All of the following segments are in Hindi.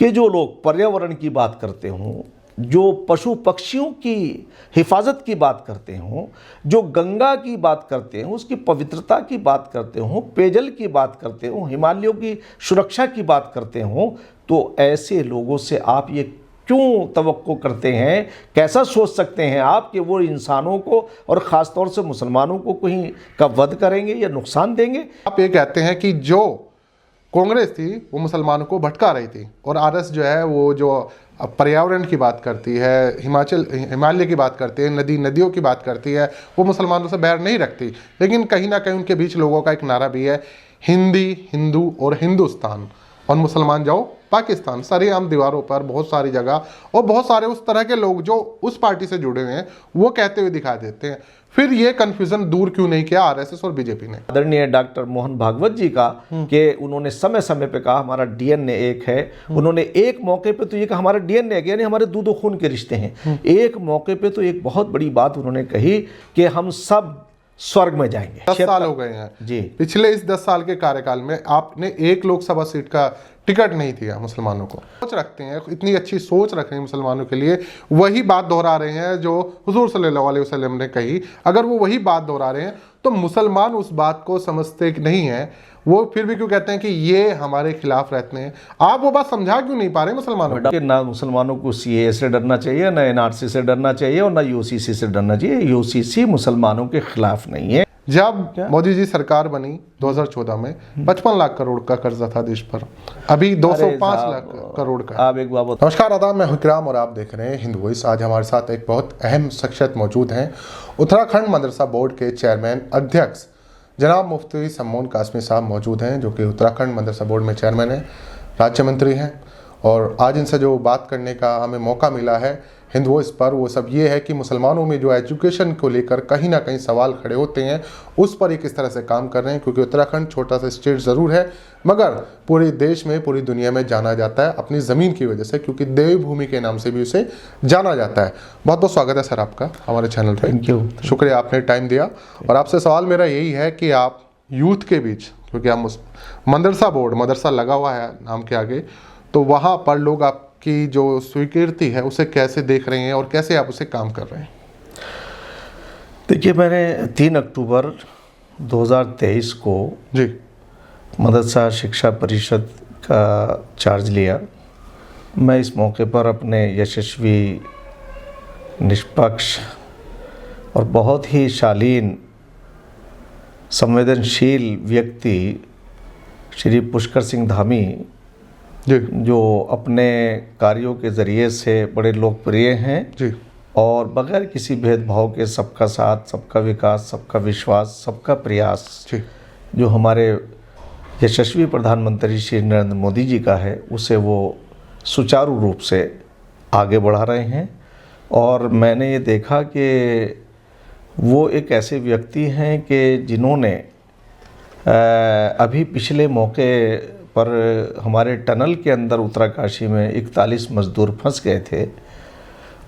कि जो लोग पर्यावरण की बात करते हों, जो पशु पक्षियों की हिफाजत की बात करते हों, जो गंगा की बात करते हों, उसकी पवित्रता की बात करते हों, पेयजल की बात करते हों, हिमालयों की सुरक्षा की बात करते हों, तो ऐसे लोगों से आप ये क्यों तवक्को करते हैं? कैसा सोच सकते हैं आप कि वो इंसानों को और ख़ास तौर से मुसलमानों को कहीं का वध करेंगे या नुकसान देंगे? आप ये कहते हैं कि जो कांग्रेस थी वो मुसलमानों को भटका रही थी, और आरएस जो है वो जो पर्यावरण की बात करती है, हिमालय की बात करती है, नदियों की बात करती है, वो मुसलमानों से बैर नहीं रखती। लेकिन कहीं ना कहीं उनके बीच लोगों का एक नारा भी है, हिंदी, हिंदू और हिंदुस्तान, और मुसलमान जाओ पाकिस्तान। सरेआम दीवारों पर बहुत सारी जगह, और बहुत सारे उस तरह के लोग जो उस पार्टी से जुड़े हुए हैं वो कहते हुए दिखा देते हैं। फिर ये कंफ्यूजन दूर क्यों नहीं किया आरएसएस और बीजेपी ने? आदरणीय डॉक्टर मोहन भागवत जी का कि उन्होंने समय समय पे कहा हमारा डीएनए एक है। उन्होंने एक मौके पे तो ये कहा हमारा डीएनए एक, यानी हमारे दूध और खून के रिश्ते हैं। एक मौके पे तो एक बहुत बड़ी बात उन्होंने कही कि हम सब स्वर्ग में जाएंगे। 10 साल हो गए हैं जी। पिछले इस 10 साल के कार्यकाल में आपने एक लोकसभा सीट का टिकट नहीं दिया मुसलमानों को। सोच रखते हैं, इतनी अच्छी सोच रख रहे हैं मुसलमानों के लिए, वही बात दोहरा रहे हैं जो हुजूर सल्लल्लाहु अलैहि वसल्लम ने कही। अगर वो वही बात दोहरा रहे हैं तो मुसलमान उस बात को समझते नहीं है, वो फिर भी क्यों कहते हैं कि ये हमारे खिलाफ रहते हैं? आप वो बात समझा क्यों नहीं पा रहे मुसलमानों को? ना मुसलमानों को सीएए से डरना चाहिए, ना एनआरसी से डरना चाहिए, और ना यूसीसी से डरना चाहिए। यूसीसी मुसलमानों के खिलाफ नहीं है। जब मोदी जी सरकार बनी 2014 में 55 लाख करोड़ का कर्जा था देश पर, अभी 205 लाख करोड़ का। आप एक बात। नमस्कार, आदाब, मैं हुक्राम और आप देख रहे हैं हिंद वॉइस। आज हमारे साथ एक बहुत अहम शख्सियत मौजूद हैं, उत्तराखंड मदरसा बोर्ड के चेयरमैन अध्यक्ष जनाब मुफ्ती सम्मोन कासमी साहब मौजूद हैं, जो कि उत्तराखंड मदरसा बोर्ड में चेयरमैन हैं, राज्य मंत्री हैं। और आज इनसे जो बात करने का हमें मौका मिला है हिंद वॉइस पर, वो सब ये है कि मुसलमानों में जो एजुकेशन को लेकर कहीं ना कहीं सवाल खड़े होते हैं, उस पर ये किस तरह से काम कर रहे हैं। क्योंकि उत्तराखंड छोटा सा स्टेट ज़रूर है, मगर पूरे देश में, पूरी दुनिया में जाना जाता है अपनी ज़मीन की वजह से, क्योंकि देवभूमि के नाम से भी उसे जाना जाता है। बहुत बहुत स्वागत है सर आपका हमारे चैनल पर। थैंक यू, शुक्रिया, आपने टाइम दिया। और आपसे सवाल मेरा यही है कि आप यूथ के बीच, क्योंकि हम मदरसा बोर्ड, मदरसा लगा हुआ है नाम के आगे, तो वहाँ पर लोग आपकी जो स्वीकृति है उसे कैसे देख रहे हैं और कैसे आप उसे काम कर रहे हैं? देखिए, मैंने 3 अक्टूबर 2023 को जी मदरसा शिक्षा परिषद का चार्ज लिया। मैं इस मौके पर अपने यशस्वी, निष्पक्ष और बहुत ही शालीन, संवेदनशील व्यक्ति श्री पुष्कर सिंह धामी जी जो अपने कार्यों के ज़रिए से बड़े लोकप्रिय हैं जी, और बगैर किसी भेदभाव के सबका साथ, सबका विकास, सबका विश्वास, सबका प्रयास जी, जो हमारे यशस्वी प्रधानमंत्री श्री नरेंद्र मोदी जी का है, उसे वो सुचारू रूप से आगे बढ़ा रहे हैं। और मैंने ये देखा कि वो एक ऐसे व्यक्ति हैं कि जिन्होंने अभी पिछले मौके पर हमारे टनल के अंदर उत्तराकाशी में 41 मज़दूर फंस गए थे।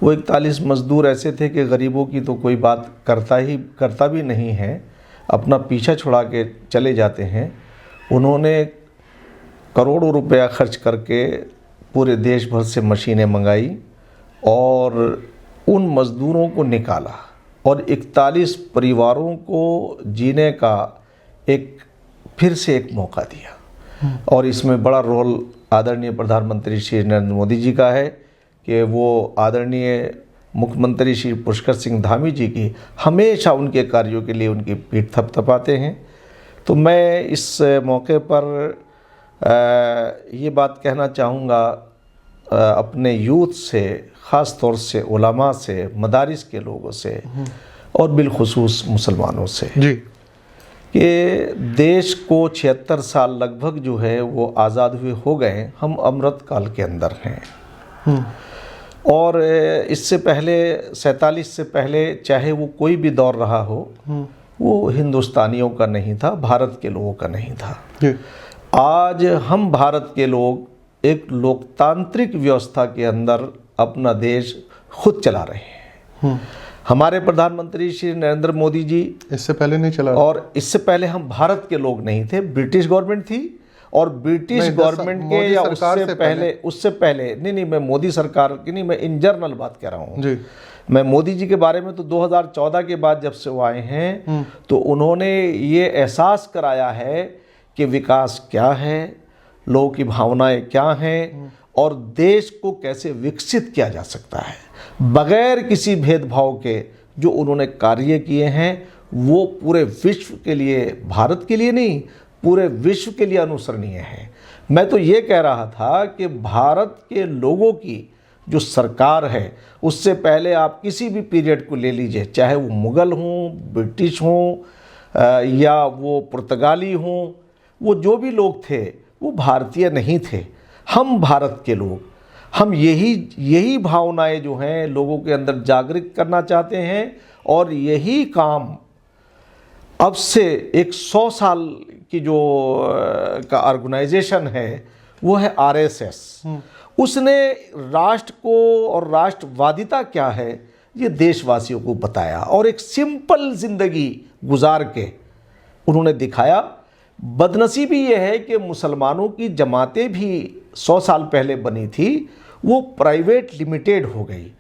वो 41 मज़दूर ऐसे थे कि गरीबों की तो कोई बात करता भी नहीं है, अपना पीछा छुड़ा के चले जाते हैं। उन्होंने करोड़ों रुपया खर्च करके पूरे देश भर से मशीनें मंगाई और उन मज़दूरों को निकाला और 41 परिवारों को जीने का फिर से एक मौका दिया। और इसमें बड़ा रोल आदरणीय प्रधानमंत्री श्री नरेंद्र मोदी जी का है कि वो आदरणीय मुख्यमंत्री श्री पुष्कर सिंह धामी जी की हमेशा उनके कार्यों के लिए उनकी पीठ थपथपाते हैं। तो मैं इस मौके पर ये बात कहना चाहूँगा अपने यूथ से, ख़ास तौर से उलमा से, मदारिस के लोगों से और बिलखुसूस मुसलमानों से जी, कि देश को 76 साल लगभग जो है वो आज़ाद हुए हो गए, हम अमृत काल के अंदर हैं। और इससे पहले 47 से पहले चाहे वो कोई भी दौर रहा हो, वो हिंदुस्तानियों का नहीं था, भारत के लोगों का नहीं था। जी, आज हम भारत के लोग एक लोकतांत्रिक व्यवस्था के अंदर अपना देश खुद चला रहे हैं। हमारे प्रधानमंत्री श्री नरेंद्र मोदी जी इससे पहले नहीं चला, और इससे पहले हम भारत के लोग नहीं थे, ब्रिटिश गवर्नमेंट थी और ब्रिटिश नहीं, गवर्नमेंट के मोदी या सरकार उससे से पहले नहीं, मैं मोदी सरकार की नहीं, मैं इन जनरल बात कर रहा हूँ जी। मैं मोदी जी के बारे में। तो 2014 के बाद जब से वो आए हैं तो उन्होंने ये एहसास कराया है कि विकास क्या है, लोगों की भावनाएं क्या हैं और देश को कैसे विकसित किया जा सकता है बगैर किसी भेदभाव के। जो उन्होंने कार्य किए हैं वो पूरे विश्व के लिए, भारत के लिए नहीं, पूरे विश्व के लिए अनुसरणीय है। मैं तो ये कह रहा था कि भारत के लोगों की जो सरकार है, उससे पहले आप किसी भी पीरियड को ले लीजिए, चाहे वो मुग़ल हों, ब्रिटिश हों या वो पुर्तगाली हों, वो जो भी लोग थे वो भारतीय नहीं थे। हम भारत के लोग, हम यही भावनाएं जो हैं लोगों के अंदर जागृत करना चाहते हैं और यही काम अब से एक 100 साल की जो का ऑर्गेनाइजेशन है वो है आरएसएस। उसने राष्ट्र को और राष्ट्रवादिता क्या है ये देशवासियों को बताया और एक सिंपल जिंदगी गुजार के उन्होंने दिखाया। बदनसीबी ये है कि मुसलमानों की जमातें भी 100 साल पहले बनी थी, वो प्राइवेट लिमिटेड हो गई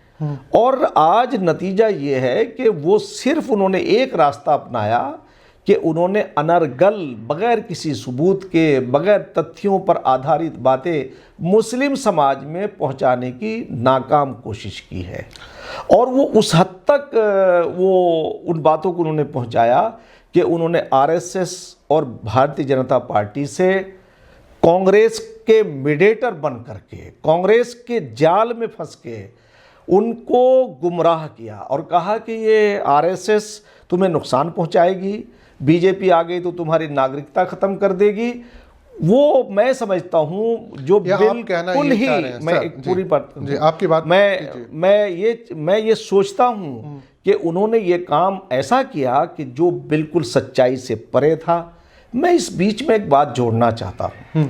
और आज नतीजा ये है कि वो सिर्फ उन्होंने एक रास्ता अपनाया कि उन्होंने अनर्गल, बगैर किसी सबूत के, बगैर तथ्यों पर आधारित बातें मुस्लिम समाज में पहुंचाने की नाकाम कोशिश की है। और वो उस हद तक वो उन बातों को उन्होंने पहुंचाया कि उन्होंने आरएसएस और भारतीय जनता पार्टी से कांग्रेस के मीडिएटर बन करके, कांग्रेस के जाल में फंस के उनको गुमराह किया और कहा कि ये आरएसएस तुम्हें नुकसान पहुंचाएगी, बीजेपी आ गई तो तुम्हारी नागरिकता खत्म कर देगी। वो मैं समझता हूं जो बिल्कुल ही, मैं एक पूरी बात जी, आपकी बात मैं ये सोचता हूं कि उन्होंने ये काम ऐसा किया कि जो बिल्कुल सच्चाई से परे था। मैं इस बीच में एक बात जोड़ना चाहता हूं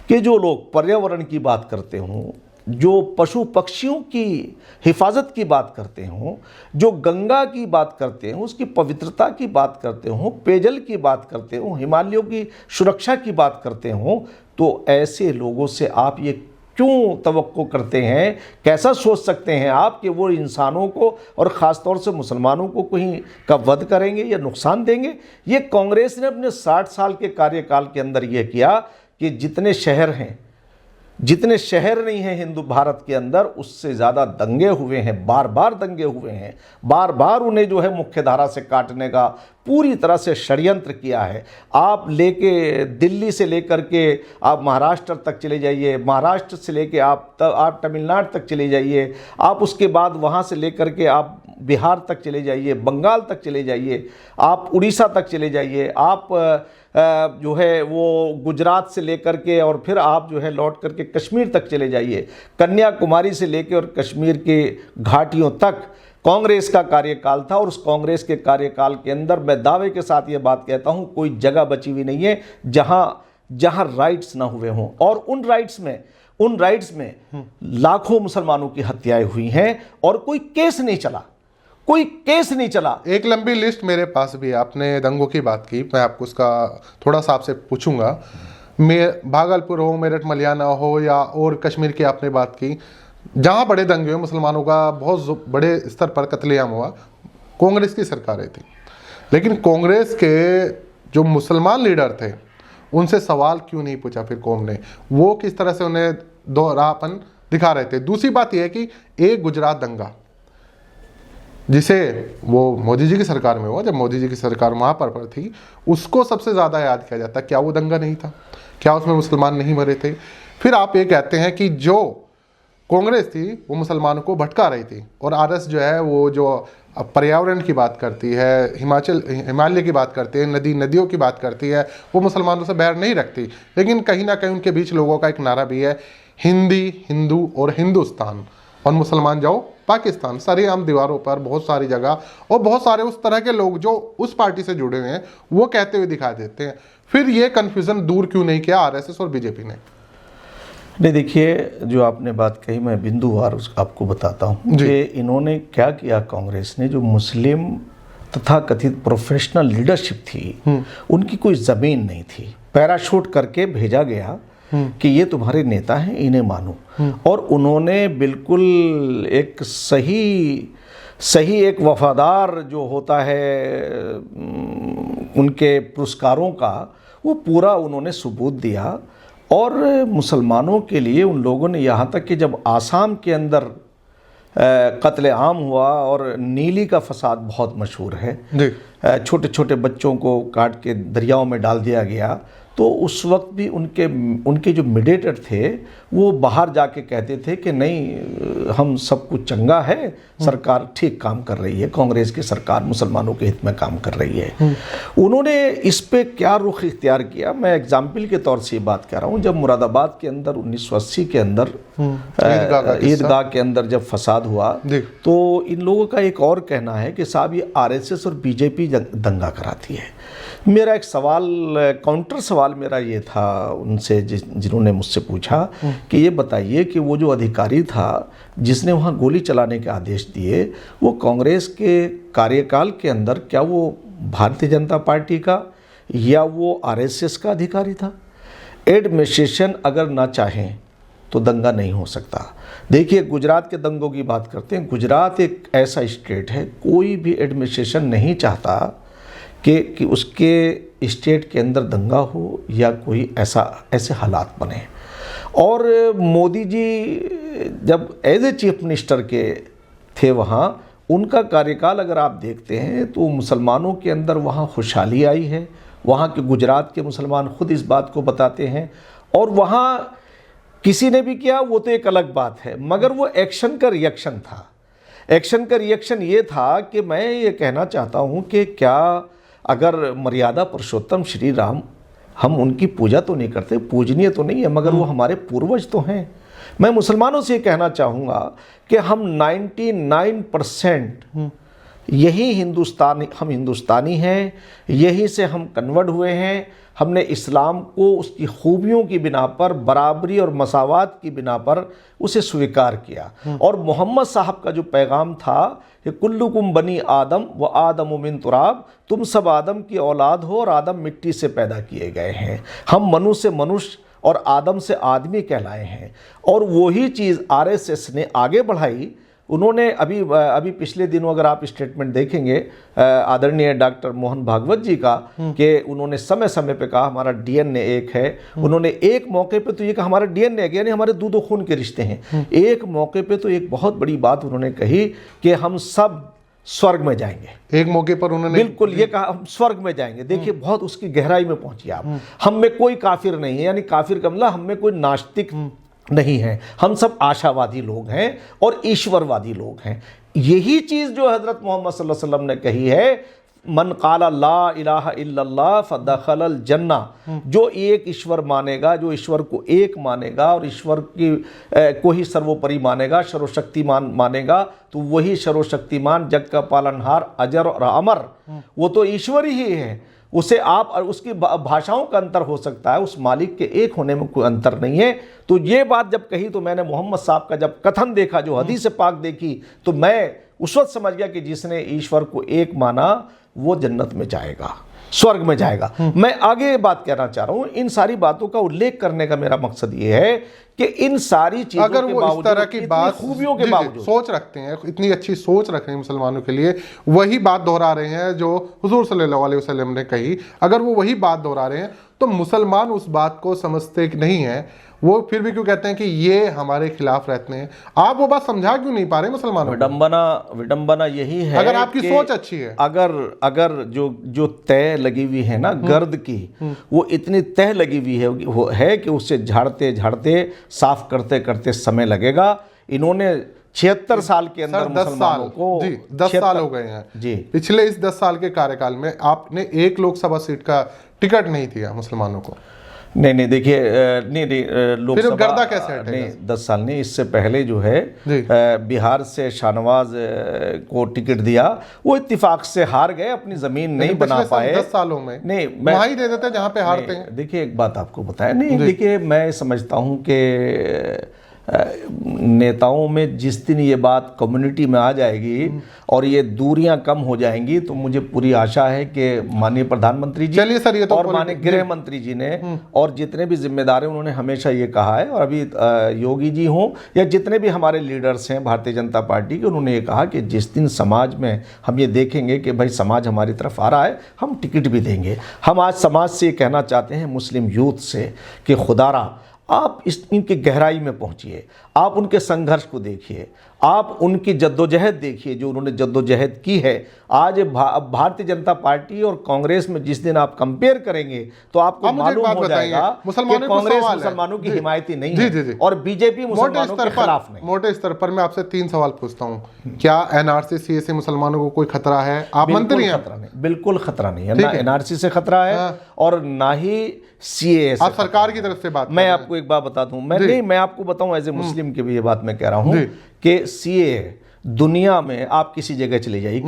कि जो लोग पर्यावरण की बात करते हों, जो पशु पक्षियों की हिफाजत की बात करते हों, जो गंगा की बात करते हों, उसकी पवित्रता की बात करते हों, पेयजल की बात करते हों, हिमालयों की सुरक्षा की बात करते हों, तो ऐसे लोगों से आप ये क्यों तवक्को करते हैं? कैसा सोच सकते हैं आप कि वो इंसानों को और ख़ास तौर से मुसलमानों को कहीं का वध करेंगे या नुकसान देंगे? ये कांग्रेस ने अपने 60 साल के कार्यकाल के अंदर ये किया कि जितने शहर नहीं हैं हिंदू भारत के अंदर, उससे ज़्यादा दंगे हुए हैं, बार बार दंगे हुए हैं, बार बार उन्हें जो है मुख्य धारा से काटने का पूरी तरह से षड्यंत्र किया है। आप लेके दिल्ली से लेकर के आप महाराष्ट्र तक चले जाइए, महाराष्ट्र से लेके आप तमिलनाडु तक चले जाइए, आप उसके बाद वहाँ से लेकर के आप बिहार तक चले जाइए, बंगाल तक चले जाइए, आप उड़ीसा तक चले जाइए, आप जो है वो गुजरात से लेकर के और फिर आप जो है लौट करके कश्मीर तक चले जाइए। कन्याकुमारी से लेकर और कश्मीर के घाटियों तक कांग्रेस का कार्यकाल था और उस कांग्रेस के कार्यकाल के अंदर मैं दावे के साथ ये बात कहता हूँ, कोई जगह बची हुई नहीं है जहाँ राइट्स ना हुए हों। और उन राइट्स में लाखों मुसलमानों की हत्याएं हुई हैं और कोई केस नहीं चला। एक लंबी लिस्ट मेरे पास भी है। आपने दंगों की बात की, मैं आपको उसका थोड़ा सा आपसे पूछूंगा। भागलपुर हो, मेरठ मलियाना हो या और कश्मीर की आपने बात की, जहां बड़े दंगे हुए, मुसलमानों का बहुत बड़े स्तर पर कत्लेआम हुआ, कांग्रेस की सरकारें थी। लेकिन कांग्रेस के जो मुसलमान लीडर थे उनसे सवाल क्यों नहीं पूछा फिर कौम ने? वो किस तरह से उन्हें दोहरापन दिखा रहे थे। दूसरी बात यह है कि एक गुजरात दंगा जिसे वो मोदी जी की सरकार में हुआ, जब मोदी जी की सरकार वहाँ पर थी, उसको सबसे ज़्यादा याद किया जाता है। क्या वो दंगा नहीं था? क्या उसमें मुसलमान नहीं मरे थे? फिर आप ये कहते हैं कि जो कांग्रेस थी वो मुसलमानों को भटका रही थी और आरएस जो है वो जो पर्यावरण की बात करती है, हिमालय की बात करती है, नदियों की बात करती है, वो मुसलमानों से बैर नहीं रखती। लेकिन कहीं ना कहीं उनके बीच लोगों का एक नारा भी है, हिंदी, हिंदू और हिंदुस्तान, और मुसलमान जाओ पाकिस्तान। सारी आम दीवारों पर बहुत सारी जगह और बहुत सारे उस तरह के लोग जो उस पार्टी से जुड़े हुए हैं वो कहते हुए दिखाई देते हैं। फिर ये कन्फ्यूजन दूर क्यों नहीं किया आरएसएस और बीजेपी ने? नहीं, देखिए, जो आपने बात कही मैं बिंदुवार आपको बताता हूँ कि इन्होंने क्या किया। कांग्रेस ने जो मुस्लिम तथा कथित प्रोफेशनल लीडरशिप थी, उनकी कोई ज़मीन नहीं थी, पैराशूट करके भेजा गया कि ये तुम्हारे नेता हैं, इन्हें मानो। और उन्होंने बिल्कुल एक सही एक वफादार जो होता है उनके पुरस्कारों का, वो पूरा उन्होंने सबूत दिया। और मुसलमानों के लिए उन लोगों ने यहाँ तक कि जब आसाम के अंदर कत्ले आम हुआ, और नीली का फसाद बहुत मशहूर है, छोटे छोटे बच्चों को काट के दरियाओं में डाल दिया गया, तो उस वक्त भी उनके जो मीडिएटर थे वो बाहर जाके कहते थे कि नहीं, हम सब कुछ चंगा है, सरकार ठीक काम कर रही है, कांग्रेस की सरकार मुसलमानों के हित में काम कर रही है। उन्होंने इस पे क्या रुख इख्तियार किया, मैं एग्जाम्पल के तौर से ये बात कह रहा हूँ। जब मुरादाबाद के अंदर 1980 के अंदर ईदगाह के अंदर जब फसाद हुआ, तो इन लोगों का एक और कहना है कि साहब ये आरएसएस और बीजेपी दंगा कराती है। मेरा एक सवाल, काउंटर सवाल मेरा ये था उनसे, जिन्होंने मुझसे पूछा कि ये बताइए कि वो जो अधिकारी था जिसने वहाँ गोली चलाने के आदेश दिए, वो कांग्रेस के कार्यकाल के अंदर क्या वो भारतीय जनता पार्टी का या वो आरएसएस का अधिकारी था? एडमिनिस्ट्रेशन अगर ना चाहें तो दंगा नहीं हो सकता। देखिए, गुजरात के दंगों की बात करते हैं, गुजरात एक ऐसा स्टेट है, कोई भी एडमिनिस्ट्रेशन नहीं चाहता कि उसके स्टेट के अंदर दंगा हो या कोई ऐसे हालात बने। और मोदी जी जब एज ए चीफ मिनिस्टर के थे वहाँ, उनका कार्यकाल अगर आप देखते हैं तो मुसलमानों के अंदर वहाँ खुशहाली आई है। वहाँ के गुजरात के मुसलमान खुद इस बात को बताते हैं। और वहाँ किसी ने भी किया वो तो एक अलग बात है, मगर वो एक्शन का रिएक्शन था। एक्शन का रिएक्शन ये था कि मैं ये कहना चाहता हूँ कि क्या अगर मर्यादा पुरुषोत्तम श्री राम, हम उनकी पूजा तो नहीं करते, पूजनीय तो नहीं है, मगर वो हमारे पूर्वज तो हैं। मैं मुसलमानों से ये कहना चाहूँगा कि हम 99% यही हम हिंदुस्तानी हैं, यहीं से हम कन्वर्ट हुए हैं। हमने इस्लाम को उसकी खूबियों की बिना पर, बराबरी और मसावात की बिना पर उसे स्वीकार किया। और मोहम्मद साहब का जो पैगाम था कि कुल्लुकुम बनी आदम व आदम मिन तुराब, तुम सब आदम की औलाद हो और आदम मिट्टी से पैदा किए गए हैं। हम मनु से मनुष्य और आदम से आदमी कहलाए हैं। और वही चीज़ आरएसएस ने आगे बढ़ाई। उन्होंने अभी पिछले दिनों अगर आप स्टेटमेंट देखेंगे आदरणीय डॉक्टर मोहन भागवत जी का, कि उन्होंने समय समय पे कहा हमारा डीएनए एक है। उन्होंने एक मौके पे तो ये कहा हमारा डीएनए यानी हमारे दूध और खून के रिश्ते हैं। एक मौके पे तो एक बहुत बड़ी बात उन्होंने कही कि हम सब स्वर्ग में जाएंगे। एक मौके पर उन्होंने बिल्कुल ये कहा, हम स्वर्ग में जाएंगे। देखिए, बहुत उसकी गहराई में पहुंचिए आप। हम में कोई काफिर नहीं है, यानी काफिर का मतलब हम में कोई नास्तिक नहीं है, हम सब आशावादी लोग हैं और ईश्वरवादी लोग हैं। यही चीज़ जो हज़रत मोहम्मद सल्लल्लाहु अलैहि वसल्लम ने कही है, मन काला ला इलाहा इल्लल्लाह फदखलल जन्ना, जो एक ईश्वर मानेगा, जो ईश्वर को एक मानेगा और ईश्वर को ही सर्वोपरि मानेगा, सर्वशक्तिमान मानेगा, तो वही सर्वशक्तिमान, जग का पालनहार, अजर और अमर, वो तो ईश्वर ही है। उसे आप और उसकी भाषाओं का अंतर हो सकता है, उस मालिक के एक होने में कोई अंतर नहीं है। तो ये बात जब कही तो मैंने मोहम्मद साहब का जब कथन देखा, जो हदीस पाक देखी, तो मैं उस वक्त समझ गया कि जिसने ईश्वर को एक माना वो जन्नत में जाएगा, स्वर्ग में जाएगा। मैं आगे बात कहना चाह रहा हूँ, इन सारी बातों का उल्लेख करने का मेरा मकसद ये है कि इन सारी चीजों अगर के वो इस तरह की बात, खूबियों के बावजूद सोच रखते हैं, इतनी अच्छी सोच रख रहे हैं मुसलमानों के लिए, वही बात दोहरा रहे हैं जो हुजूर सल्लल्लाहु अलैहि वसल्लम ने कही, अगर वो वही बात दोहरा रहे हैं तो मुसलमान उस बात को समझते नहीं हैं, वो फिर भी क्यों कहते हैं कि ये हमारे खिलाफ रहते हैं? आप वो बात समझा क्यों नहीं पा रहे मुसलमानों को? विडंबना यही है, अगर आपकी सोच अच्छी है, अगर जो तय लगी हुई है ना गर्द की, वो इतनी तय लगी हुई है कि उससे झाड़ते झाड़ते साफ करते करते समय लगेगा। इन्होंने 76 साल के अंदर मुसलमानों को 10 साल हो गए हैं जी। पिछले इस 10 साल के कार्यकाल में आपने एक लोकसभा सीट का टिकट नहीं दिया मुसलमानों को। नहीं देखिए, नहीं लोकसभा गर्दा कैसे हटेगा? नहीं, 10 साल नहीं, इससे पहले जो है बिहार से शाहनवाज को टिकट दिया, वो इत्तेफाक से हार गए, अपनी जमीन नहीं बना पाए 10 सालों में। नहीं, वहाँ ही दे देते जहाँ पे हारते हैं। देखिए, एक बात आपको बताया, नहीं देखिए, मैं समझता हूँ कि नेताओं में जिस दिन ये बात कम्युनिटी में आ जाएगी और ये दूरियां कम हो जाएंगी तो मुझे पूरी आशा है कि माननीय प्रधानमंत्री जी, चलिए सर, ये तो और माननीय गृह मंत्री जी ने और जितने भी जिम्मेदार हैं उन्होंने हमेशा ये कहा है, और अभी योगी जी हों या जितने भी हमारे लीडर्स हैं भारतीय जनता पार्टी के, उन्होंने ये कहा कि जिस दिन समाज में हम ये देखेंगे कि भाई समाज हमारी तरफ आ रहा है, हम टिकट भी देंगे। हम आज समाज से ये कहना चाहते हैं, मुस्लिम यूथ से, कि खुदारा आप इनकी गहराई में पहुंचिए, आप उनके संघर्ष को देखिए, आप उनकी जद्दोजहद देखिए जो उन्होंने जद्दोजहद की है। आज भारतीय जनता पार्टी और कांग्रेस में जिस दिन आप कंपेयर करेंगे तो आपको मालूम हो जाएगा कि कांग्रेस मुसलमानों की हिमायती नहीं है और बीजेपी मुसलमानों के खिलाफ नहीं। मोटे स्तर पर मैं आपसे 3 सवाल पूछता हूँ, क्या एनआरसी सीए से मुसलमानों को कोई खतरा है? आप मंत्री हैं। खतरा नहीं, बिल्कुल खतरा नहीं है, ना एनआरसी से खतरा है और ना ही सीए से। आप सरकार की तरफ से बात, मैं आपको एक बात बता दूं, मैं आपको बताऊं एज ए मुस्लिम की भी ये बात मैं कह रहा हूं कि सीए दुनिया में आप किसी जगह चले जाइए,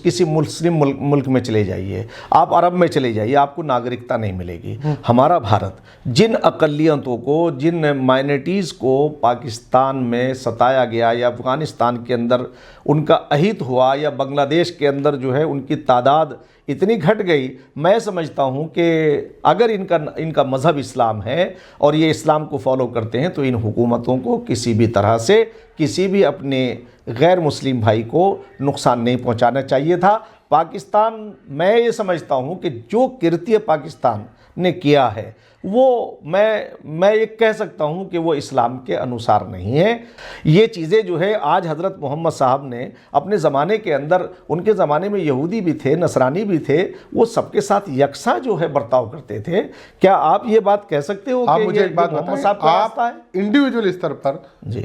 किसी मुस्लिम मुल्क में चले जाइए, आप अरब में चले जाइए, आपको नागरिकता नहीं मिलेगी। हमारा भारत जिन अकलियतों को, जिन माइनॉरिटीज़ को पाकिस्तान में सताया गया या अफ़गानिस्तान के अंदर उनका अहित हुआ या बांग्लादेश के अंदर जो है उनकी तादाद इतनी घट गई, मैं समझता हूं कि अगर इनका मज़हब इस्लाम है और ये इस्लाम को फॉलो करते हैं तो इन हुकूमतों को किसी भी तरह से किसी भी अपने गैर मुस्लिम भाई को नुकसान नहीं पहुंचाना चाहिए था। पाकिस्तान, मैं ये समझता हूं कि जो कृत्य पाकिस्तान ने किया है वो मैं ये कह सकता हूं कि वो इस्लाम के अनुसार नहीं है। ये चीज़ें जो है आज हज़रत मोहम्मद साहब ने अपने ज़माने के अंदर, उनके ज़माने में यहूदी भी थे, नसरानी भी थे, वो सबके साथ यकसा जो है बर्ताव करते थे। क्या आप ये बात कह सकते हो कि मुझे एक बात मोहम्मद साहब का रास्ता है? इंडिविजुअल स्तर पर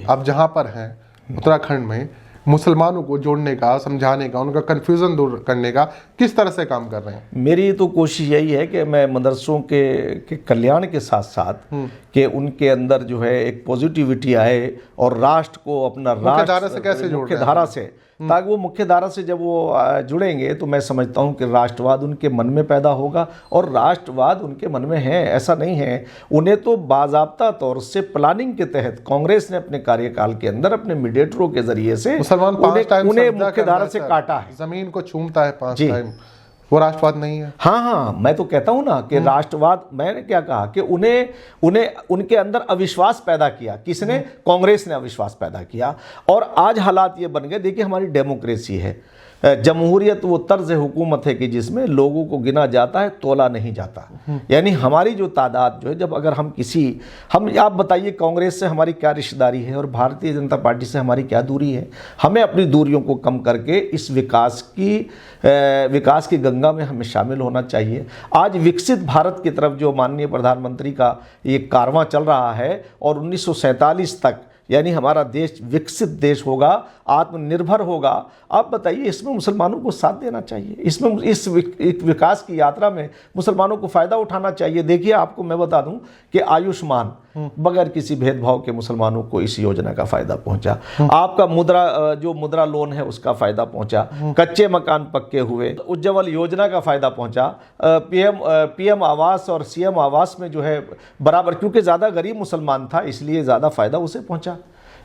आप जहाँ पर हैं उत्तराखंड में मुसलमानों को जोड़ने का, समझाने का, उनका कन्फ्यूज़न दूर करने का किस तरह से काम कर रहे हैं? मेरी तो कोशिश यही है कि मैं मदरसों के कल्याण के साथ साथ कि उनके अंदर जो है एक पॉजिटिविटी आए और राष्ट्र को अपना मुख्यधारा से कैसे जोड़ मुख्य धारा से, ताकि वो मुख्य धारा से जब वो जुड़ेंगे तो मैं समझता हूँ कि राष्ट्रवाद उनके मन में पैदा होगा। और राष्ट्रवाद उनके मन में है, ऐसा नहीं है, उन्हें तो बाज़ाब्ता तौर से प्लानिंग के तहत कांग्रेस ने अपने कार्यकाल के अंदर अपने मीडिएटरों के जरिए से उन्हें मुख्य धारा से काटा है। जमीन को चूमता है 5 टाइम, वो राष्ट्रवाद नहीं है। हाँ, मैं तो कहता हूं ना कि राष्ट्रवाद, मैंने क्या कहा कि उन्हें उनके अंदर अविश्वास पैदा किया। किसने? कांग्रेस ने अविश्वास पैदा किया और आज हालात ये बन गए। देखिए, हमारी डेमोक्रेसी है, जमहूरियत वो तर्ज हुकूमत है कि जिसमें लोगों को गिना जाता है, तोला नहीं जाता। यानी हमारी जो तादाद जो है, जब अगर आप बताइए कांग्रेस से हमारी क्या रिश्तेदारी है और भारतीय जनता पार्टी से हमारी क्या दूरी है? हमें अपनी दूरियों को कम करके इस विकास की गंगा में हमें शामिल होना चाहिए। आज विकसित भारत की तरफ जो माननीय प्रधानमंत्री का ये कारवां चल रहा है और 1947 तक यानी हमारा देश विकसित देश होगा, आत्मनिर्भर होगा। आप बताइए, इसमें मुसलमानों को साथ देना चाहिए, इसमें इस विकास की यात्रा में मुसलमानों को फ़ायदा उठाना चाहिए। देखिए, आपको मैं बता दूं कि आयुष्मान बगैर किसी भेदभाव के मुसलमानों को इस योजना का फ़ायदा पहुंचा। आपका मुद्रा लोन है उसका फ़ायदा पहुंचा, कच्चे मकान पक्के हुए, उज्ज्वल योजना का फ़ायदा पहुंचा, पीएम आवास और सीएम आवास में जो है बराबर, क्योंकि ज़्यादा गरीब मुसलमान था इसलिए ज़्यादा फ़ायदा उसे पहुंचा।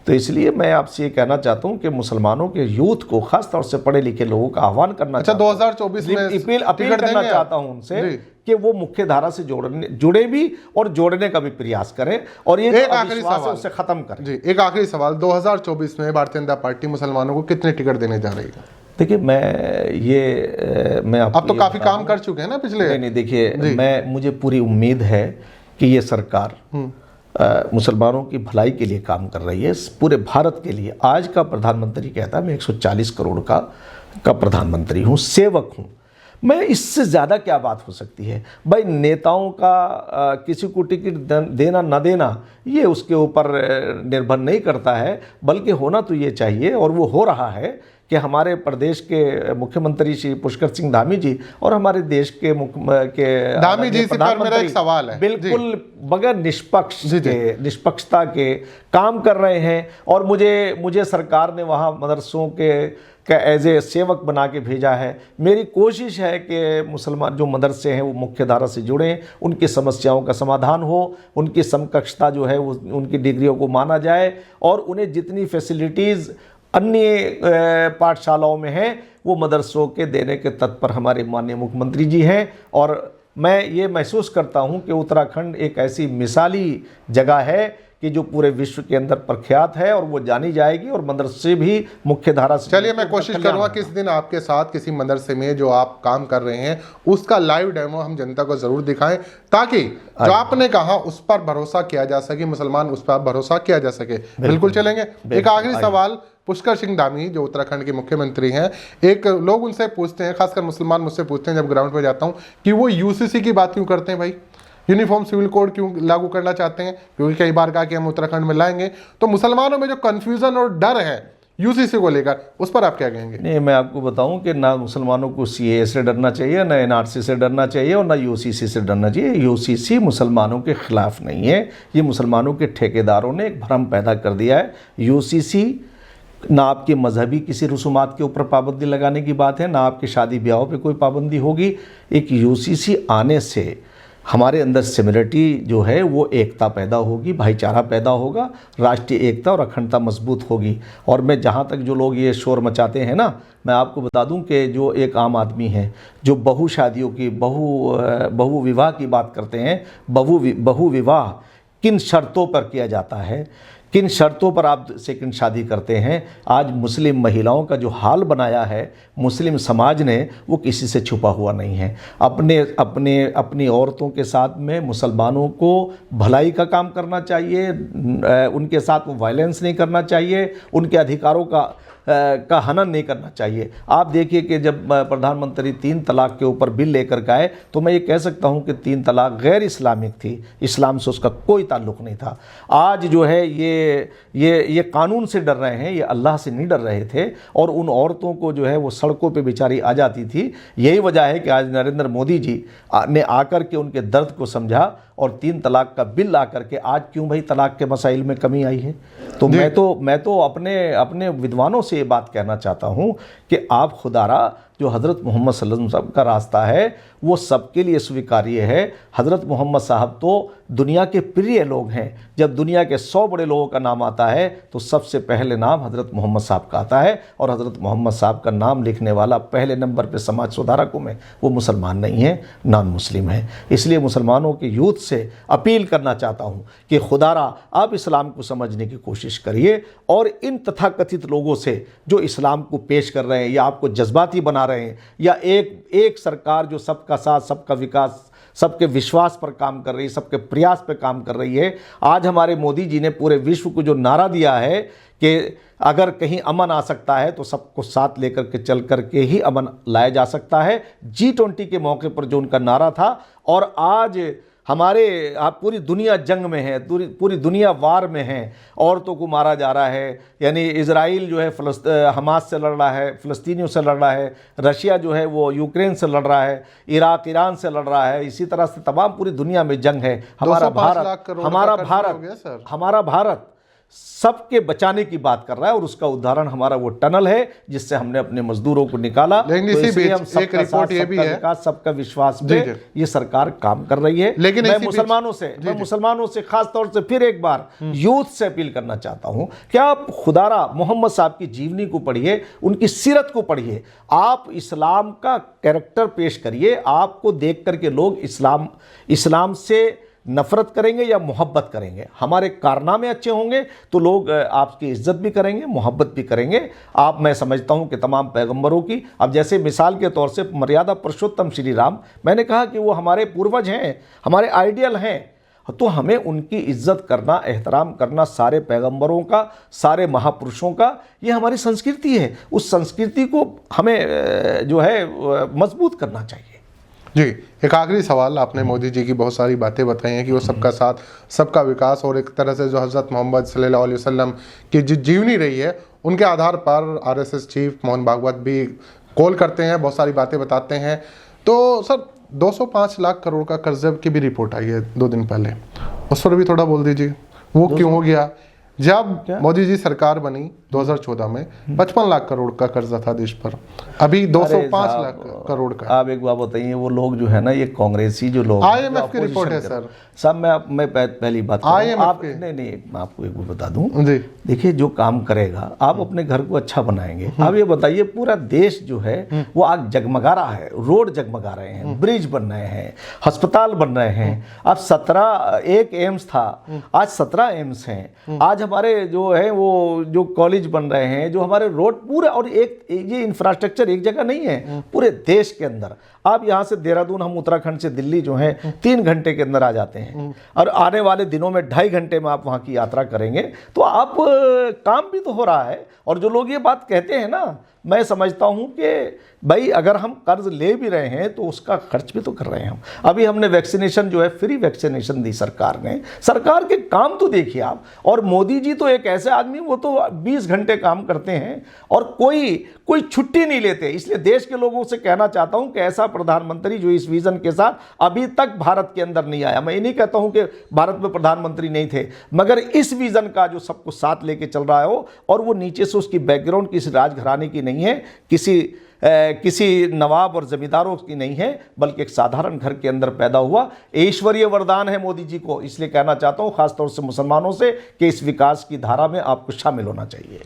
तो इसलिए मैं आपसे ये कहना चाहता हूं कि मुसलमानों के यूथ को, खास तौर से पढ़े लिखे लोगों का आह्वान करना अच्छा 2024 में अपील करना चाहता हूं उनसे कि वो मुख्य धारा से जुड़े भी और जोड़ने का भी प्रयास करें और ये एक आखिरी सवाल उसे खत्म करें। जी, एक आखिरी सवाल, 2024 में भारतीय जनता पार्टी मुसलमानों को कितने टिकट देने जा रही है? देखिए, मैं आप तो काफी काम कर चुके हैं ना पिछले। नहीं, देखिए, मुझे पूरी उम्मीद है कि ये सरकार मुसलमानों की भलाई के लिए काम कर रही है, पूरे भारत के लिए। आज का प्रधानमंत्री कहता है मैं 140 करोड़ का प्रधानमंत्री हूँ, सेवक हूँ। मैं इससे ज़्यादा क्या बात हो सकती है? भाई, नेताओं का किसी को टिकट देना ना देना ये उसके ऊपर निर्भर नहीं करता है, बल्कि होना तो ये चाहिए और वो हो रहा है कि हमारे प्रदेश के मुख्यमंत्री श्री पुष्कर सिंह धामी जी और हमारे देश के धामी जी से पर मेरा एक सवाल है, बिल्कुल बगैर निष्पक्षता के काम कर रहे हैं। और मुझे सरकार ने वहाँ मदरसों के एज ए सेवक बना के भेजा है। मेरी कोशिश है कि मुसलमान जो मदरसे हैं वो मुख्य धारा से जुड़ें, उनकी समस्याओं का समाधान हो, उनकी समकक्षता जो है वो उनकी डिग्रियों को माना जाए और उन्हें जितनी फैसिलिटीज़ अन्य पाठशालाओं में हैं वो मदरसों के देने के तत्पर हमारे माननीय मुख्यमंत्री जी हैं। और मैं ये महसूस करता हूँ कि उत्तराखंड एक ऐसी मिसाली जगह है कि जो पूरे विश्व के अंदर प्रख्यात है और वो जानी जाएगी और मदरसे भी मुख्य धारा से। चलिए मैं कोशिश करूंगा किस दिन आपके साथ किसी मदरसे में जो आप काम कर रहे हैं उसका लाइव डेमो हम जनता को जरूर दिखाएं, ताकि जो आपने कहा उस पर भरोसा किया जा सके, मुसलमान उस पर भरोसा किया जा सके। बिल्कुल चलेंगे। एक आखिरी सवाल, पुष्कर सिंह धामी जो उत्तराखंड के मुख्यमंत्री हैं, एक लोग उनसे पूछते हैं, खासकर मुसलमान मुझसे पूछते हैं जब ग्राउंड पे जाता हूं, कि वो यूसीसी की बात क्यों करते हैं भाई, यूनिफॉर्म सिविल कोड क्यों लागू करना चाहते हैं, क्योंकि कई बार कहा कि हम उत्तराखंड में लाएंगे। तो मुसलमानों में जो कंफ्यूजन और डर है यूसीसी को लेकर, उस पर आप क्या कहेंगे? नहीं, मैं आपको बताऊं कि ना मुसलमानों को सीएए से डरना चाहिए, ना एनआरसी से डरना चाहिए और ना यूसीसी से डरना चाहिए। यूसीसी मुसलमानों के खिलाफ नहीं है, ये मुसलमानों के ठेकेदारों ने एक भ्रम पैदा कर दिया है। यूसीसी ना आपके मजहबी किसी रसूमात के ऊपर पाबंदी लगाने की बात है, ना आपकी शादी ब्याहों पे कोई पाबंदी होगी। एक यूसीसी आने से हमारे अंदर सिमिलरिटी जो है वो एकता पैदा होगी, भाईचारा पैदा होगा, राष्ट्रीय एकता और अखंडता मजबूत होगी। और मैं जहाँ तक जो लोग ये शोर मचाते हैं ना, मैं आपको बता दूं कि जो एक आम आदमी है जो बहु शादियों की बहु विवाह की बात करते हैं, बहु विवाह किन शर्तों पर किया जाता है, किन शर्तों पर आप सेकंड शादी करते हैं, आज मुस्लिम महिलाओं का जो हाल बनाया है मुस्लिम समाज ने, वो किसी से छुपा हुआ नहीं है। अपनी औरतों के साथ में मुसलमानों को भलाई का काम करना चाहिए, उनके साथ वो वायलेंस नहीं करना चाहिए, उनके अधिकारों का हनन नहीं करना चाहिए। आप देखिए कि जब प्रधानमंत्री 3 तलाक के ऊपर बिल लेकर के आए तो मैं ये कह सकता हूँ कि 3 तलाक गैर इस्लामिक थी, इस्लाम से उसका कोई ताल्लुक़ नहीं था। आज जो है ये कानून से डर रहे हैं, ये अल्लाह से नहीं डर रहे थे और उन औरतों को जो है वो सड़कों पे बेचारी आ जाती थी। यही वजह है कि आज नरेंद्र मोदी जी ने आकर के उनके दर्द को समझा और 3 तलाक का बिल ला करके आज क्यों भाई तलाक के मसाइल में कमी आई है। तो मैं तो अपने विद्वानों से ये बात कहना चाहता हूँ कि आप खुदारा जो हज़रत मोहम्मद सल्लल्लाहु अलैहि वसल्लम का रास्ता है वो सबके लिए स्वीकार्य है। हज़रत मोहम्मद साहब तो दुनिया के प्रिय लोग हैं। जब दुनिया के 100 बड़े लोगों का नाम आता है तो सबसे पहले नाम हज़रत मोहम्मद साहब का आता है और हज़रत मोहम्मद साहब का नाम लिखने वाला पहले नंबर पे समाज सुधारकों में वो मुसलमान नहीं है, नॉन मुस्लिम है। इसलिए मुसलमानों के यूथ से अपील करना चाहता हूँ कि खुदारा आप इस्लाम को समझने की कोशिश करिए और इन तथाकथित लोगों से जो इस्लाम को पेश कर रहे हैं या आपको जज्बाती बना रहे हैं या एक सरकार जो सबका साथ सबका विकास सबके विश्वास पर काम कर रही है, सबके प्रयास पर काम कर रही है। आज हमारे मोदी जी ने पूरे विश्व को जो नारा दिया है कि अगर कहीं अमन आ सकता है तो सबको साथ लेकर के चल करके ही अमन लाया जा सकता है। G20 के मौके पर जो उनका नारा था और आज पूरी दुनिया जंग में है, पूरी दुनिया वार में है, औरतों को मारा जा रहा है। यानी इजराइल जो है हमास से लड़ रहा है, फ़लस्तीनियों से लड़ रहा है, रशिया जो है वो यूक्रेन से लड़ रहा है, इराक ईरान से लड़ रहा है। इसी तरह से तमाम पूरी दुनिया में जंग है। हमारा भारत सबके बचाने की बात कर रहा है और उसका उदाहरण हमारा वो टनल है जिससे हमने अपने मजदूरों को निकाला। लेकिन इसी बीच एक रिपोर्ट ये भी है, सबका विश्वास पे ये सरकार काम कर रही है। लेकिन मैं मुसलमानों से खास तौर से फिर एक बार यूथ से अपील करना चाहता हूं कि आप खुदारा मोहम्मद साहब की जीवनी को पढ़िए, उनकी सीरत को पढ़िए, आप इस्लाम का कैरेक्टर पेश करिए। आपको देख करके लोग इस्लाम से नफरत करेंगे या मोहब्बत करेंगे। हमारे कारनामे अच्छे होंगे तो लोग आपकी इज्जत भी करेंगे, मोहब्बत भी करेंगे। मैं समझता हूं कि तमाम पैगंबरों की, अब जैसे मिसाल के तौर से मर्यादा पुरुषोत्तम श्री राम, मैंने कहा कि वो हमारे पूर्वज हैं, हमारे आइडियल हैं, तो हमें उनकी इज्जत करना, एहतराम करना, सारे पैगंबरों का, सारे महापुरुषों का, ये हमारी संस्कृति है। उस संस्कृति को हमें जो है मजबूत करना चाहिए। जी, एक आखिरी सवाल, आपने मोदी जी की बहुत सारी बातें बताई हैं कि वो सबका साथ सबका विकास और एक तरह से जो हज़रत मोहम्मद सल्लल्लाहु अलैहि वसल्लम की जो जीवनी रही है उनके आधार पर आरएसएस चीफ मोहन भागवत भी कॉल करते हैं, बहुत सारी बातें बताते हैं। तो सर 205 लाख करोड़ का कर्ज की भी रिपोर्ट आई है 2 दिन पहले, उस पर भी थोड़ा बोल दीजिए, वो क्यों हो गया? जब मोदी जी सरकार बनी 2014 में 55 लाख करोड़ का कर्जा था देश पर, अभी 205 लाख करोड़ का। आप एक बात बताइए, वो लोग जो है ना, ये कांग्रेसी जो लोग, IMF की रिपोर्ट है सर। सब मैं पहली बात IMF नहीं मैं आपको एक बात बता दूं जी, देखिए, जो काम करेगा आप अपने घर को अच्छा बनाएंगे। आप ये बताइए, पूरा देश जो है वो आग जगमगा रहा है, रोड जगमगा रहे हैं, ब्रिज बन रहे हैं, अस्पताल बन रहे हैं। अब 1 एम्स था, आज 17 एम्स हैं। आज हमारे जो है वो जो कॉलेज बन रहे हैं, जो हमारे रोड पूरे, और ये इंफ्रास्ट्रक्चर एक जगह नहीं है, पूरे देश के अंदर। आप यहाँ से देहरादून, हम उत्तराखंड से दिल्ली जो है 3 घंटे के अंदर आ जाते हैं, और आने वाले दिनों में 2.5 घंटे में आप वहाँ की यात्रा करेंगे। तो आप काम भी तो हो रहा है। और जो लोग ये बात कहते हैं ना, मैं समझता हूँ कि भाई अगर हम कर्ज ले भी रहे हैं तो उसका खर्च भी तो कर रहे हैं हम। अभी हमने वैक्सीनेशन जो है, फ्री वैक्सीनेशन दी सरकार ने। सरकार के काम तो देखिए आप। और मोदी जी तो एक ऐसे आदमी, वो तो 20 घंटे काम करते हैं और कोई छुट्टी नहीं लेते। इसलिए देश के लोगों से कहना चाहता हूं कि ऐसा प्रधानमंत्री जो इस विजन के साथ अभी तक भारत के अंदर नहीं आया। मैं ये नहीं कहता हूं कि भारत में प्रधानमंत्री नहीं थे, मगर इस विजन का जो सबको साथ लेके चल रहा हो, और वो नीचे से उसकी बैकग्राउंड किसी राजघराने की नहीं है, किसी नवाब और जमींदारों की नहीं है, बल्कि एक साधारण घर के अंदर पैदा हुआ। ईश्वरीय वरदान है मोदी जी को। इसलिए कहना चाहता हूं खासतौर से मुसलमानों से कि इस विकास की धारा में आपको शामिल होना चाहिए।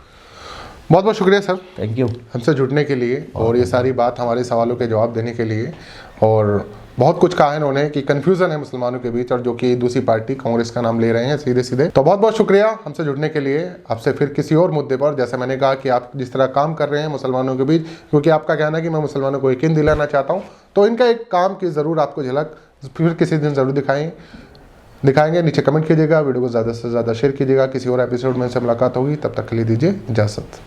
बहुत बहुत शुक्रिया सर, थैंक यू हमसे जुड़ने के लिए और ये सारी बात, हमारे सवालों के जवाब देने के लिए। और बहुत कुछ कहा इन्होंने कि कंफ्यूजन है मुसलमानों के बीच, और जो कि दूसरी पार्टी कांग्रेस का नाम ले रहे हैं सीधे सीधे। तो बहुत बहुत शुक्रिया हमसे जुड़ने के लिए। आपसे फिर किसी और मुद्दे पर, जैसे मैंने कहा कि आप जिस तरह काम कर रहे हैं मुसलमानों के बीच, क्योंकि आपका कहना है कि मैं मुसलमानों को यकीन दिलाना चाहता हूँ, तो इनका एक काम की ज़रूर आपको झलक फिर किसी दिन ज़रूर दिखाएंगे। नीचे कमेंट कीजिएगा, वीडियो को ज़्यादा से ज़्यादा शेयर कीजिएगा। किसी और एपिसोड में से मुलाकात होगी, तब तक के लिए दीजिए इजाज़त।